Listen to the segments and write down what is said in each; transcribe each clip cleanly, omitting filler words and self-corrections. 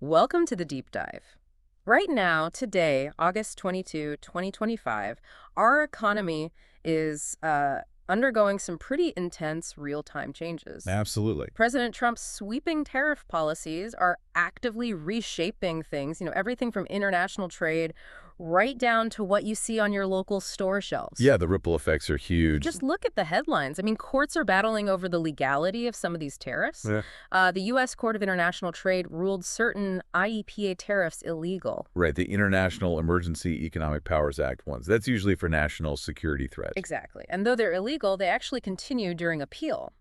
Welcome to the deep dive. Right now, today, August 22, 2025, our economy is undergoing some pretty intense real-time changes. Absolutely. President Trump's sweeping tariff policies are actively reshaping things, everything from international trade right down to what you see on your local store shelves. Yeah, the ripple effects are huge. Just look at the headlines. I mean, courts are battling over the legality of some of these tariffs. Yeah. The U.S. Court of International Trade ruled certain IEPA tariffs illegal. Right, the International Emergency Economic Powers Act ones. That's usually for national security threats. Exactly. And though they're illegal, they actually continue during appeal.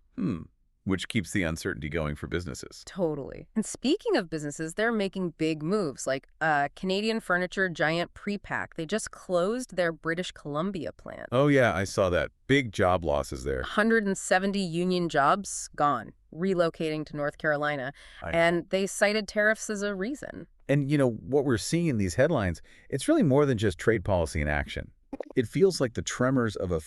Which keeps the uncertainty going for businesses. Totally. And speaking of businesses, they're making big moves, like Canadian furniture giant Prepack. They just closed their British Columbia plant. Oh yeah, I saw that. Big job losses there. 170 union jobs gone, relocating to North Carolina. And they cited tariffs as a reason. And what we're seeing in these headlines, it's really more than just trade policy in action. It feels like the tremors of a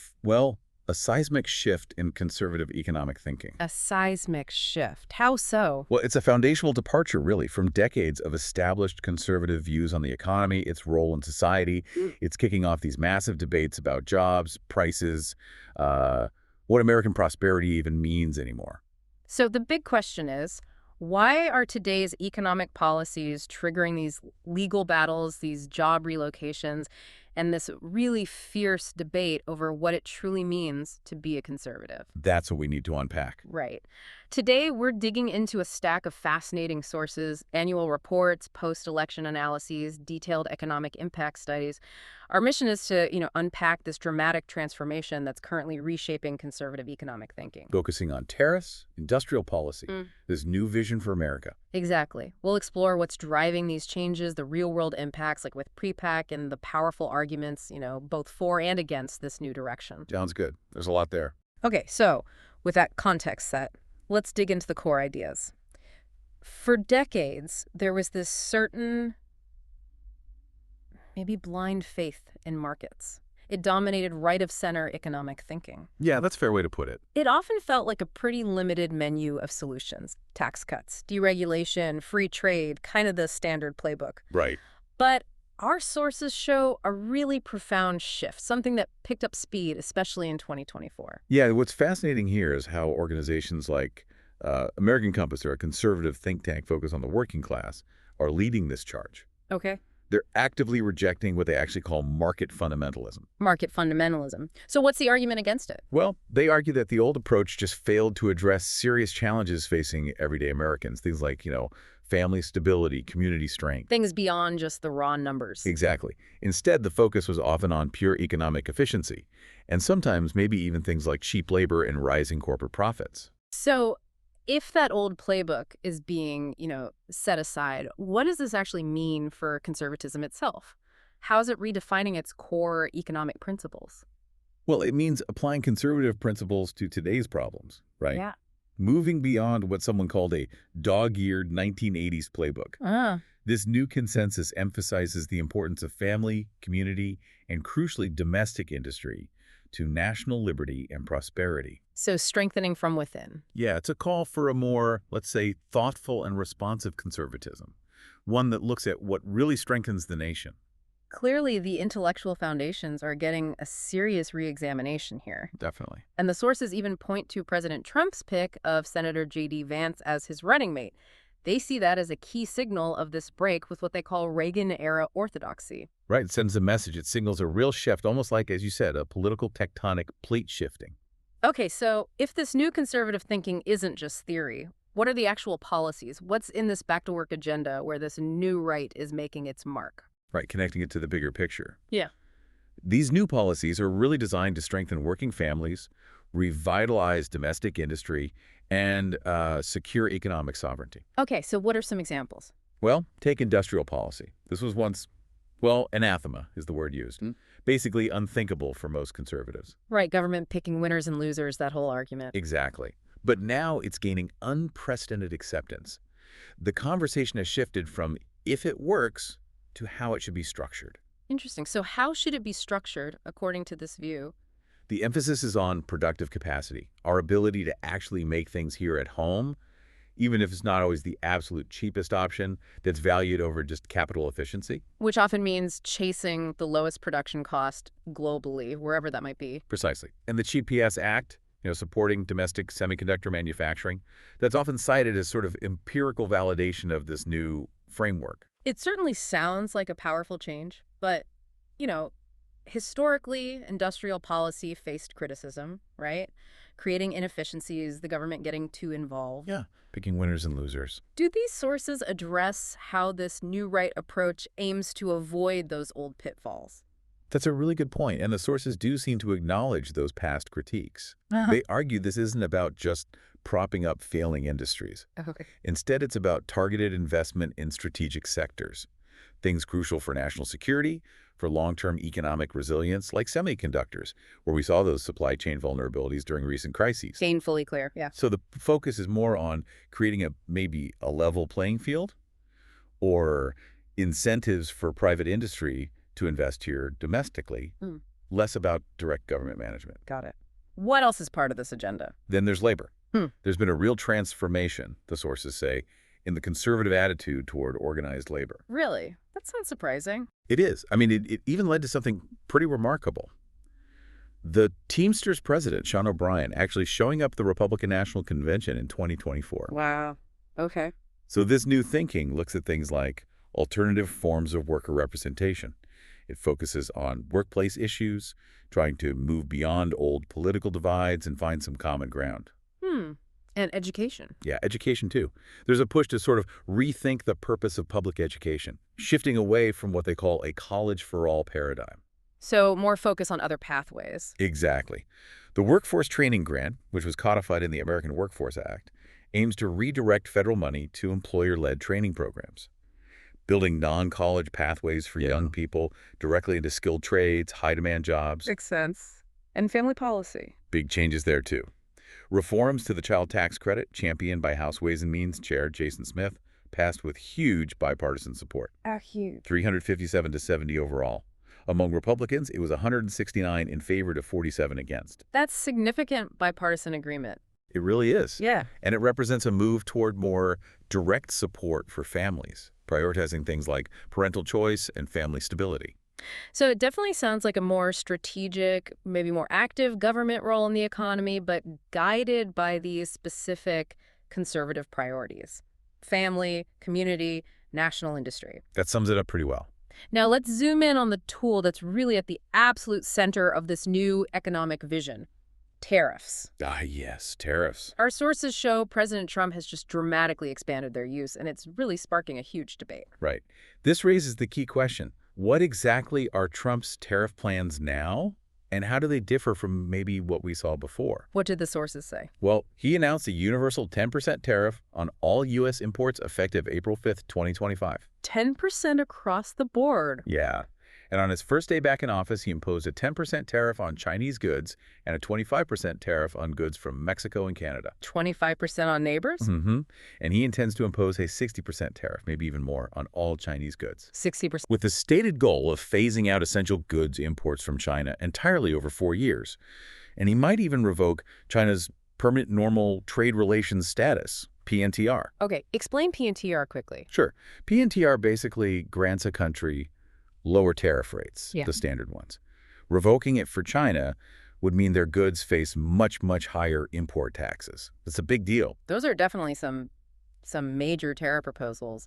seismic shift in conservative economic thinking. A seismic shift. How so? Well, it's a foundational departure, really, from decades of established conservative views on the economy, its role in society. It's kicking off these massive debates about jobs, prices, what American prosperity even means anymore. So the big question is, why are today's economic policies triggering these legal battles, these job relocations, and this really fierce debate over what it truly means to be a conservative? That's what we need to unpack. Right. Today, we're digging into a stack of fascinating sources, annual reports, post-election analyses, detailed economic impact studies. Our mission is to, unpack this dramatic transformation that's currently reshaping conservative economic thinking. Focusing on tariffs, industrial policy, this new vision for America. Exactly. We'll explore what's driving these changes, the real-world impacts, like with Prepack, and the powerful arguments, both for and against this new direction. Sounds good. There's a lot there. Okay, so with that context set, let's dig into the core ideas. For decades, there was this certain, maybe blind faith in markets. It dominated right-of-center economic thinking. Yeah, that's a fair way to put it. It often felt like a pretty limited menu of solutions. Tax cuts, deregulation, free trade, kind of the standard playbook. Right. But our sources show a really profound shift, something that picked up speed, especially in 2024. Yeah, what's fascinating here is how organizations like American Compass, or a conservative think tank focused on the working class, are leading this charge. Okay. They're actively rejecting what they actually call market fundamentalism. Market fundamentalism. So what's the argument against it? Well, they argue that the old approach just failed to address serious challenges facing everyday Americans. Things like, family stability, community strength. Things beyond just the raw numbers. Exactly. Instead, the focus was often on pure economic efficiency, and sometimes maybe even things like cheap labor and rising corporate profits. So if that old playbook is being, set aside, what does this actually mean for conservatism itself? How is it redefining its core economic principles? Well, it means applying conservative principles to today's problems, right? Yeah. Moving beyond what someone called a dog-eared 1980s playbook. This new consensus emphasizes the importance of family, community, and crucially domestic industry to national liberty and prosperity. So strengthening from within. Yeah, it's a call for a more, let's say, thoughtful and responsive conservatism, one that looks at what really strengthens the nation. Clearly, the intellectual foundations are getting a serious re-examination here. Definitely. And the sources even point to President Trump's pick of Senator J.D. Vance as his running mate. They see that as a key signal of this break with what they call Reagan-era orthodoxy. Right, it sends a message. It signals a real shift, almost like, as you said, a political tectonic plate shifting. Okay, so if this new conservative thinking isn't just theory, what are the actual policies? What's in this back-to-work agenda where this new right is making its mark? Right, connecting it to the bigger picture. Yeah. These new policies are really designed to strengthen working families, revitalize domestic industry, and secure economic sovereignty. Okay, so what are some examples? Well, take industrial policy. This was once, anathema is the word used. Basically unthinkable for most conservatives. Right, government picking winners and losers, that whole argument. Exactly. But now it's gaining unprecedented acceptance. The conversation has shifted from if it works to how it should be structured. Interesting. So how should it be structured, according to this view? The emphasis is on productive capacity, our ability to actually make things here at home even if it's not always the absolute cheapest option that's valued over just capital efficiency. Which often means chasing the lowest production cost globally, wherever that might be. Precisely. And the GPS Act, supporting domestic semiconductor manufacturing, that's often cited as sort of empirical validation of this new framework. It certainly sounds like a powerful change, but, you know, historically, industrial policy faced criticism, right? Creating inefficiencies, the government getting too involved. Yeah, picking winners and losers. Do these sources address how this new right approach aims to avoid those old pitfalls? That's a really good point, and the sources do seem to acknowledge those past critiques. They argue this isn't about just propping up failing industries. Okay. Instead, it's about targeted investment in strategic sectors, things crucial for national security, for long-term economic resilience, like semiconductors, where we saw those supply chain vulnerabilities during recent crises. Painfully clear, yeah. So the focus is more on creating maybe a level playing field or incentives for private industry to invest here domestically, less about direct government management. Got it. What else is part of this agenda? Then there's labor. There's been a real transformation, the sources say, in the conservative attitude toward organized labor. Really? That sounds surprising. It is. I mean, it even led to something pretty remarkable. The Teamsters president, Sean O'Brien, actually showing up at the Republican National Convention in 2024. Wow. Okay. So this new thinking looks at things like alternative forms of worker representation. It focuses on workplace issues, trying to move beyond old political divides and find some common ground. And education. Yeah, education too. There's a push to sort of rethink the purpose of public education, shifting away from what they call a college-for-all paradigm. So more focus on other pathways. Exactly. The Workforce Training Grant, which was codified in the American Workforce Act, aims to redirect federal money to employer-led training programs, building non-college pathways for young people directly into skilled trades, high-demand jobs. Makes sense. And family policy. Big changes there, too. Reforms to the child tax credit, championed by House Ways and Means Chair Jason Smith, passed with huge bipartisan support. Huge. 357 to 70 overall. Among Republicans, it was 169 in favor to 47 against. That's significant bipartisan agreement. It really is. Yeah. And it represents a move toward more direct support for families, prioritizing things like parental choice and family stability. So it definitely sounds like a more strategic, maybe more active government role in the economy, but guided by these specific conservative priorities: family, community, national industry. That sums it up pretty well. Now let's zoom in on the tool that's really at the absolute center of this new economic vision: tariffs. Yes, tariffs. Our sources show President Trump has just dramatically expanded their use, and it's really sparking a huge debate. Right. This raises the key question. What exactly are Trump's tariff plans now, and how do they differ from maybe what we saw before? What did the sources say? Well, he announced a universal 10% tariff on all U.S. imports effective April 5th, 2025. 10% across the board. Yeah. And on his first day back in office, he imposed a 10% tariff on Chinese goods and a 25% tariff on goods from Mexico and Canada. 25% on neighbors? And he intends to impose a 60% tariff, maybe even more, on all Chinese goods. 60%. With the stated goal of phasing out essential goods imports from China entirely over 4 years. And he might even revoke China's Permanent Normal Trade Relations Status, PNTR. Okay, explain PNTR quickly. Sure. PNTR basically grants a country lower tariff rates, the standard ones. Revoking it for China would mean their goods face much, much higher import taxes. It's a big deal. Those are definitely some major tariff proposals.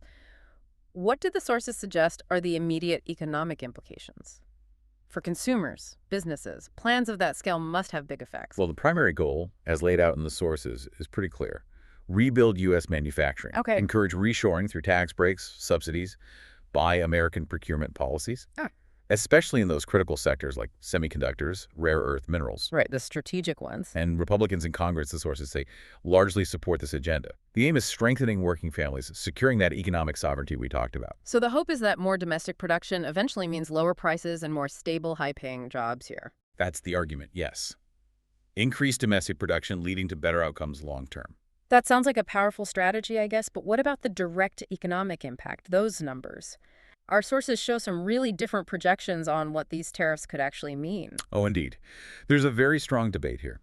What did the sources suggest are the immediate economic implications? For consumers, businesses, plans of that scale must have big effects. Well, the primary goal, as laid out in the sources, is pretty clear. Rebuild U.S. manufacturing. Okay. Encourage reshoring through tax breaks, subsidies, buy American procurement policies, especially in those critical sectors like semiconductors, rare earth minerals. Right, the strategic ones. And Republicans in Congress, the sources say, largely support this agenda. The aim is strengthening working families, securing that economic sovereignty we talked about. So the hope is that more domestic production eventually means lower prices and more stable, high-paying jobs here. That's the argument, yes. Increased domestic production leading to better outcomes long term. That sounds like a powerful strategy, I guess, but what about the direct economic impact, those numbers? Our sources show some really different projections on what these tariffs could actually mean. Oh, indeed. There's a very strong debate here.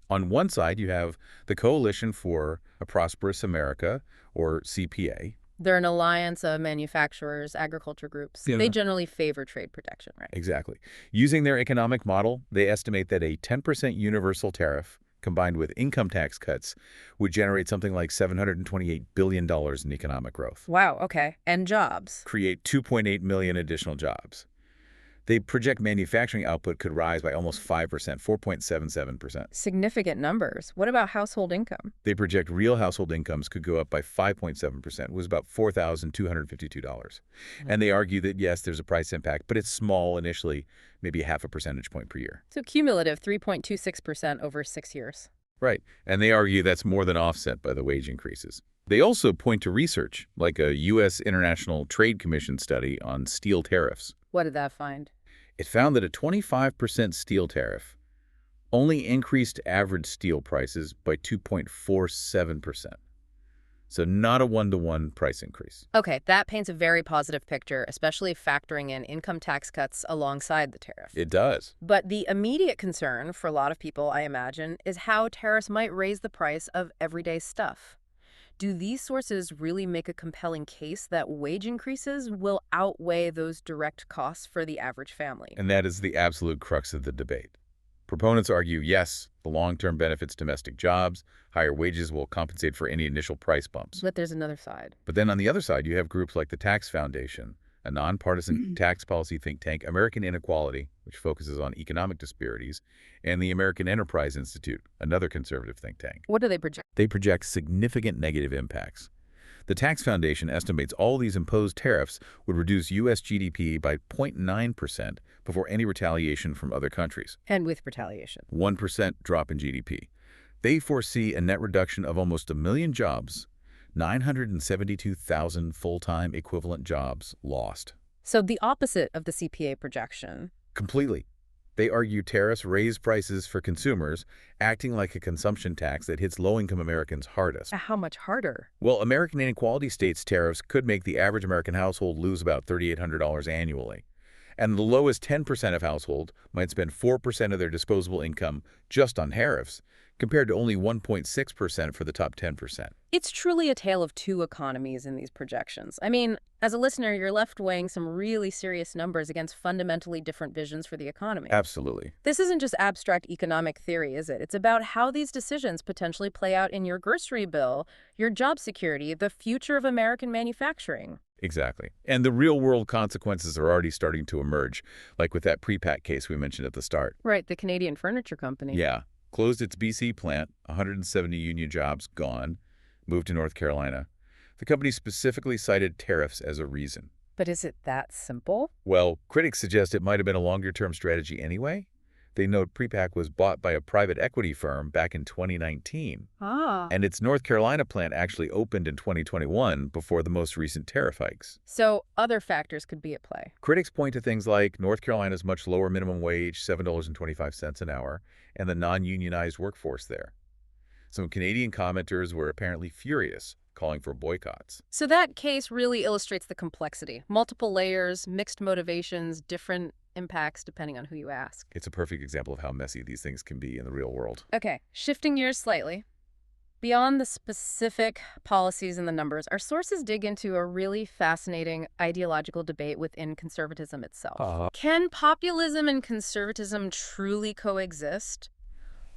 On one side, you have the Coalition for a Prosperous America, or CPA. They're an alliance of manufacturers, agriculture groups. Yeah. They generally favor trade protection, right? Exactly. Using their economic model, they estimate that a 10% universal tariff combined with income tax cuts would generate something like $728 billion in economic growth. Wow, okay. And jobs. Create 2.8 million additional jobs. They project manufacturing output could rise by almost 5%, 4.77%. Significant numbers. What about household income? They project real household incomes could go up by 5.7%, was about $4,252. And they argue that, yes, there's a price impact, but it's small initially, maybe half a percentage point per year. So cumulative 3.26% over 6 years. Right. And they argue that's more than offset by the wage increases. They also point to research, like a U.S. International Trade Commission study on steel tariffs. What did that find? It found that a 25% steel tariff only increased average steel prices by 2.47%. So not a one-to-one price increase. Okay, that paints a very positive picture, especially factoring in income tax cuts alongside the tariff. It does. But the immediate concern for a lot of people, I imagine, is how tariffs might raise the price of everyday stuff. Do these sources really make a compelling case that wage increases will outweigh those direct costs for the average family? And that is the absolute crux of the debate. Proponents argue, yes, the long-term benefits domestic jobs, higher wages will compensate for any initial price bumps. But there's another side. But then on the other side, you have groups like the Tax Foundation, a nonpartisan tax policy think tank, American Inequality, which focuses on economic disparities, and the American Enterprise Institute, another conservative think tank. What do they project? They project significant negative impacts. The Tax Foundation estimates all these imposed tariffs would reduce U.S. GDP by 0.9% before any retaliation from other countries. And with retaliation. 1% drop in GDP. They foresee a net reduction of almost 1 million jobs, 972,000 full-time equivalent jobs lost. So the opposite of the CPA projection. Completely. They argue tariffs raise prices for consumers, acting like a consumption tax that hits low-income Americans hardest. How much harder? Well, American Inequality states tariffs could make the average American household lose about $3,800 annually. And the lowest 10% of households might spend 4% of their disposable income just on tariffs, compared to only 1.6% for the top 10%. It's truly a tale of two economies in these projections. I mean, as a listener, you're left weighing some really serious numbers against fundamentally different visions for the economy. Absolutely. This isn't just abstract economic theory, is it? It's about how these decisions potentially play out in your grocery bill, your job security, the future of American manufacturing. Exactly. And the real-world consequences are already starting to emerge, like with that pre-pack case we mentioned at the start. Right, the Canadian furniture company. Yeah. Closed its BC plant, 170 union jobs gone, moved to North Carolina. The company specifically cited tariffs as a reason. But is it that simple? Well, critics suggest it might have been a longer-term strategy anyway. They note Prepack was bought by a private equity firm back in 2019. And its North Carolina plant actually opened in 2021 before the most recent tariff hikes. So other factors could be at play. Critics point to things like North Carolina's much lower minimum wage, $7.25 an hour, and the non-unionized workforce there. Some Canadian commenters were apparently furious, calling for boycotts. So that case really illustrates the complexity. Multiple layers, mixed motivations, different impacts depending on who you ask. It's a perfect example of how messy these things can be in the real world. Okay, shifting gears slightly. Beyond the specific policies and the numbers, our sources dig into a really fascinating ideological debate within conservatism itself. Can populism and conservatism truly coexist,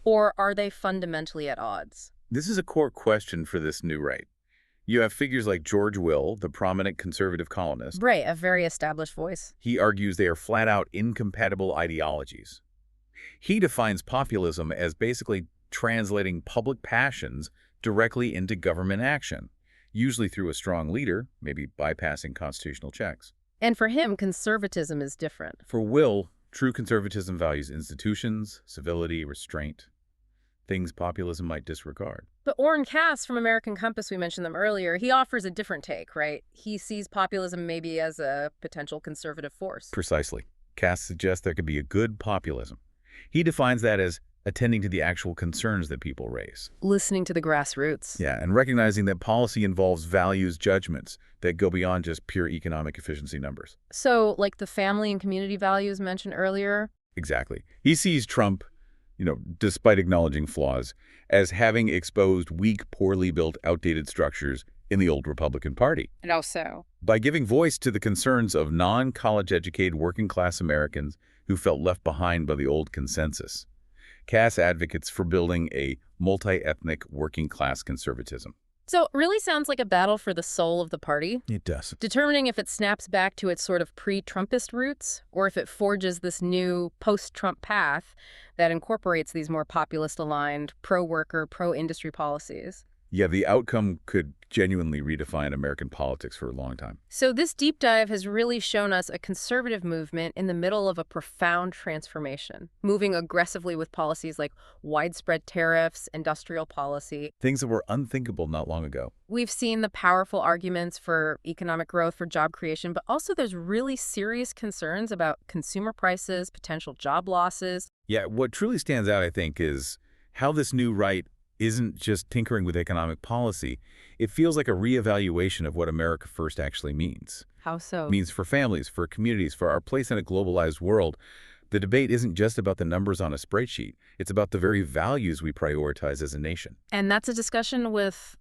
or are they fundamentally at odds? This is a core question for this new right. You have figures like George Will, the prominent conservative columnist. Right, a very established voice. He argues they are flat-out incompatible ideologies. He defines populism as basically translating public passions directly into government action, usually through a strong leader, maybe bypassing constitutional checks. And for him, conservatism is different. For Will, true conservatism values institutions, civility, restraint, things populism might disregard. But Orrin Cass from American Compass, we mentioned them earlier, he offers a different take, right? He sees populism maybe as a potential conservative force. Precisely. Cass suggests there could be a good populism. He defines that as attending to the actual concerns that people raise. Listening to the grassroots. Yeah, and recognizing that policy involves values judgments that go beyond just pure economic efficiency numbers. So, like the family and community values mentioned earlier? Exactly. He sees Trump, despite acknowledging flaws, as having exposed weak, poorly built, outdated structures in the old Republican Party. And also, By giving voice to the concerns of non-college educated working-class Americans who felt left behind by the old consensus, Cass advocates for building a multi-ethnic working-class conservatism. so it really sounds like a battle for the soul of the party, It does. determining if it snaps back to its sort of pre-Trumpist roots or if it forges this new post-Trump path that incorporates these more populist-aligned, pro-worker, pro-industry policies. Yeah, the outcome could genuinely redefine American politics for a long time. So this deep dive has really shown us a conservative movement in the middle of a profound transformation, moving aggressively with policies like widespread tariffs, industrial policy. Things that were unthinkable not long ago. We've seen the powerful arguments for economic growth, for job creation, but also there's really serious concerns about consumer prices, potential job losses. Yeah, what truly stands out, I think, is how this new right isn't just tinkering with economic policy. It feels like a reevaluation of what America First actually means. How so? It means for families, for communities, for our place in a globalized world. The debate isn't just about the numbers on a spreadsheet. It's about the very values we prioritize as a nation. And that's a discussion with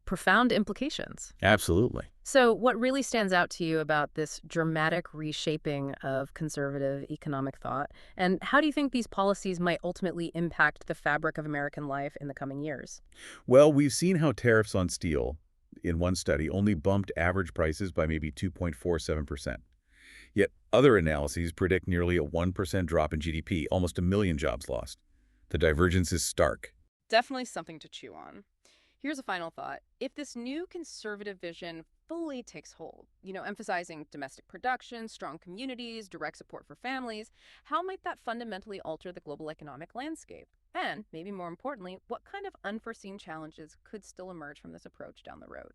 profound implications. Absolutely. So what really stands out to you about this dramatic reshaping of conservative economic thought? And how do you think these policies might ultimately impact the fabric of American life in the coming years? Well, we've seen how tariffs on steel, in one study, only bumped average prices by maybe 2.47%. Yet other analyses predict nearly a 1% drop in GDP, almost a million jobs lost. The divergence is stark. Definitely something to chew on. Here's a final thought. If this new conservative vision fully takes hold, emphasizing domestic production, strong communities, direct support for families, how might that fundamentally alter the global economic landscape? And, maybe more importantly, what kind of unforeseen challenges could still emerge from this approach down the road?